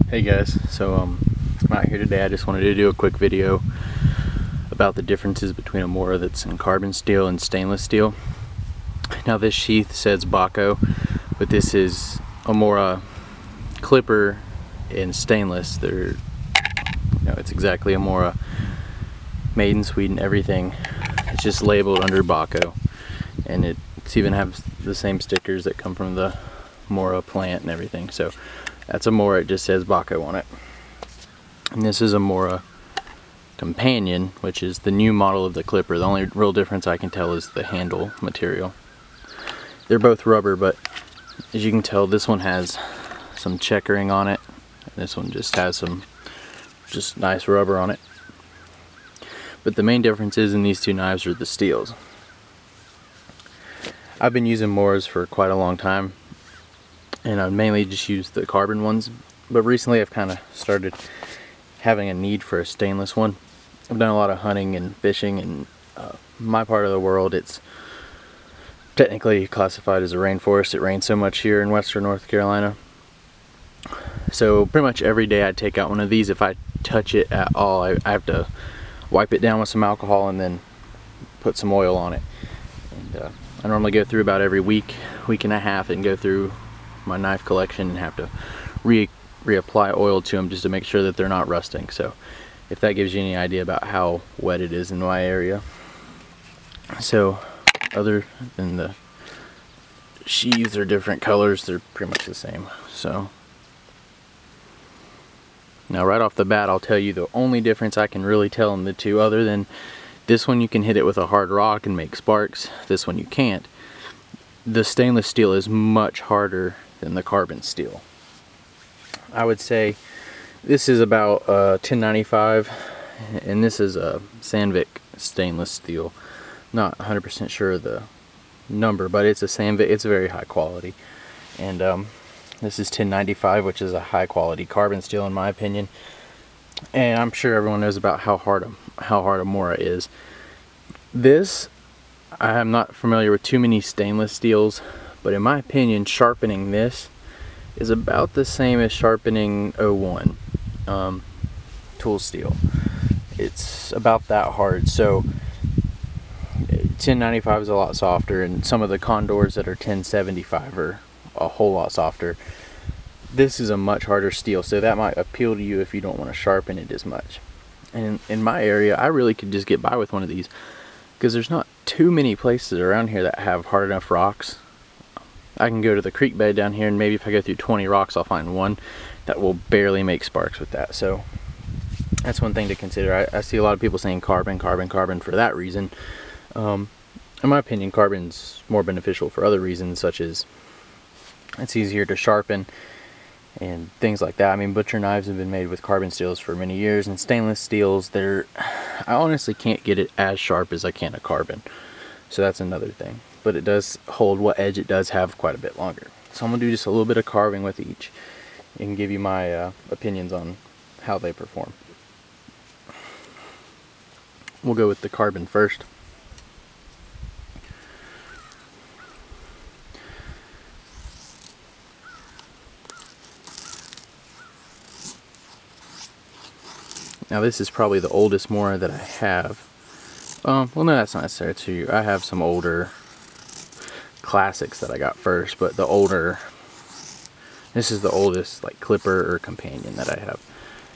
Hey guys, so I'm out here today. I just wanted to do a quick video about the differences between a mora that's in carbon steel and stainless steel. Now this sheath says Baco, but this is a mora clipper in stainless. It's exactly a mora, made in Sweden, everything. It's just labeled under Baco, and it's even has the same stickers that come from the mora plant and everything. So that's a mora, it just says Baco on it. And this is a mora companion, which is the new model of the clipper. The only real difference I can tell is the handle material. They're both rubber, but as you can tell, this one has some checkering on it, and this one just has some nice rubber on it. But the main differences in these two knives are the steels. I've been using moras for quite a long time, and I mainly just use the carbon ones, but recently I've kind of started having a need for a stainless one. I've done a lot of hunting and fishing, and my part of the world, it's technically classified as a rainforest. It rains so much here in western North Carolina, so pretty much every day I take out one of these. If I touch it at all, I have to wipe it down with some alcohol and then put some oil on it. And I normally go through about every week and a half and go through my knife collection and have to reapply oil to them just to make sure that they're not rusting. So if that gives you any idea about how wet it is in my area. So other than the sheaths are different colors, they're pretty much the same. So now right off the bat, I'll tell you the only difference I can really tell in the two, other than this one you can hit it with a hard rock and make sparks, this one you can't. The stainless steel is much harder than the carbon steel. I would say this is about 1095, and this is a Sandvik stainless steel. Not 100% sure of the number, but it's a Sandvik. It's very high quality, and this is 1095, which is a high quality carbon steel in my opinion. And I'm sure everyone knows about how hard a mora is. This, I am not familiar with too many stainless steels, but in my opinion, sharpening this is about the same as sharpening 01 tool steel. It's about that hard. So 1095 is a lot softer, and some of the Condors that are 1075 are a whole lot softer. This is a much harder steel, so that might appeal to you if you don't want to sharpen it as much. And in my area, I really could just get by with one of these, because there's not too many places around here that have hard enough rocks. I can go to the creek bed down here, and maybe if I go through 20 rocks, I'll find one that will barely make sparks with that. So that's one thing to consider. I see a lot of people saying carbon for that reason. In my opinion, carbon's more beneficial for other reasons, such as it's easier to sharpen and things like that. I mean, butcher knives have been made with carbon steels for many years, and stainless steels, I honestly can't get it as sharp as I can a carbon. So that's another thing. But it does hold what edge it does have quite a bit longer. So I'm going to do just a little bit of carving with each and give you my opinions on how they perform. We'll go with the carbon first. Now this is probably the oldest mora that I have. Well, no, that's not necessarily true. I have some older classics that I got first, but this is the oldest like clipper or companion that I have.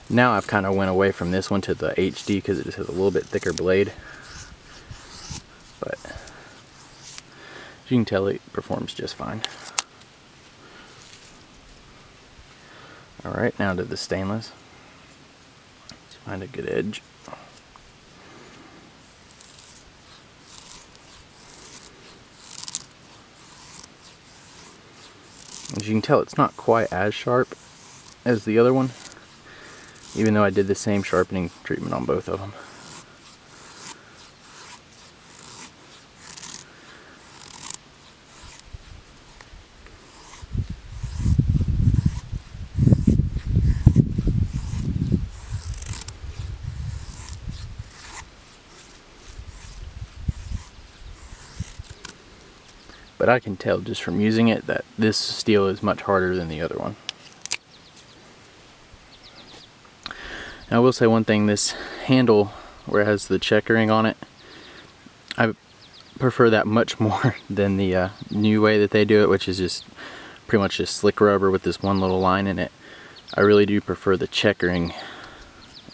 Now I've kind of went away from this one to the HD because it just has a little bit thicker blade. But as you can tell, it performs just fine. Alright, now to the stainless. Let's find a good edge. As you can tell, it's not quite as sharp as the other one, even though I did the same sharpening treatment on both of them. but I can tell just from using it that this steel is much harder than the other one. I will say one thing, this handle where it has the checkering on it, I prefer that much more than the new way that they do it, which is just pretty much just slick rubber with this one little line in it. I really do prefer the checkering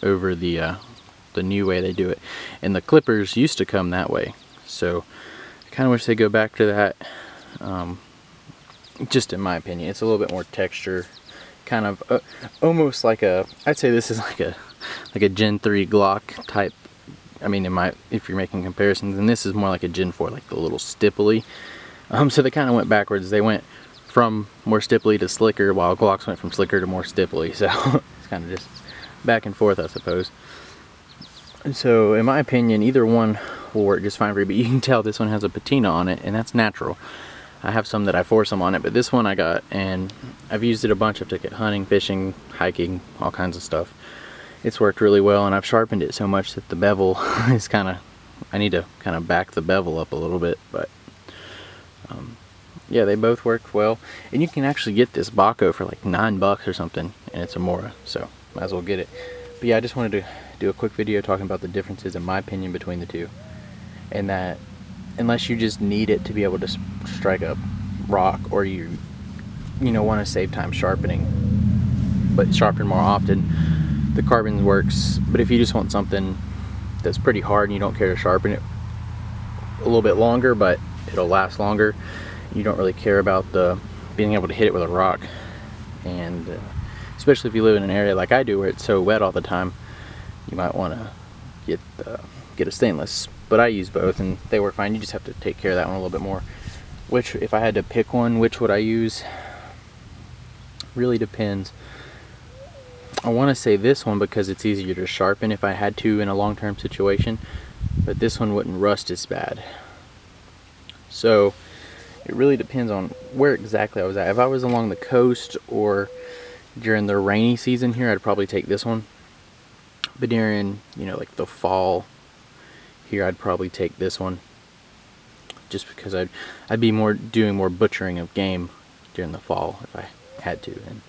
over the new way they do it. And the clippers used to come that way, so I kind of wish they go back to that. Just in my opinion, it's a little bit more texture, kind of almost like a, I'd say this is like a Gen 3 Glock type. I mean, if you're making comparisons, and this is more like a Gen 4, like the little stipply. So they kind of went backwards. They went from more stipply to slicker, while Glocks went from slicker to more stipply. So it's kind of just back and forth, I suppose. And so in my opinion, either one will work just fine for you, but you can tell this one has a patina on it, and that's natural. I have some that I force them on it, but this one I got, and I've used it a bunch. I've took it hunting, fishing, hiking, all kinds of stuff. It's worked really well, and I've sharpened it so much that the bevel is kind of, I need to kind of back the bevel up a little bit, but yeah, they both work well. And you can actually get this Baco for like $9 or something, and it's a Mora, so might as well get it. But yeah, I just wanted to do a quick video talking about the differences in my opinion between the two, and that unless you just need it to be able to strike a rock, or you want to save time sharpening but sharpen more often, the carbon works. But if you just want something that's pretty hard and you don't care to sharpen it a little bit longer but it'll last longer, you don't really care about the being able to hit it with a rock, and especially if you live in an area like I do where it's so wet all the time, you might want to get a stainless. But I use both and they work fine. You just have to take care of that one a little bit more. Which, if I had to pick one, which would I use? Really depends. I want to say this one because it's easier to sharpen if I had to in a long-term situation, but this one wouldn't rust as bad. So it really depends on where exactly I was at. If I was along the coast or during the rainy season here, I'd probably take this one. But during, like the fall here, I'd probably take this one, just because I'd be doing more butchering of game during the fall if I had to. And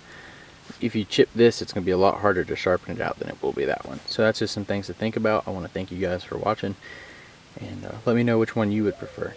if you chip this, it's going to be a lot harder to sharpen it out than it will be that one. So that's just some things to think about. I want to thank you guys for watching, and let me know which one you would prefer.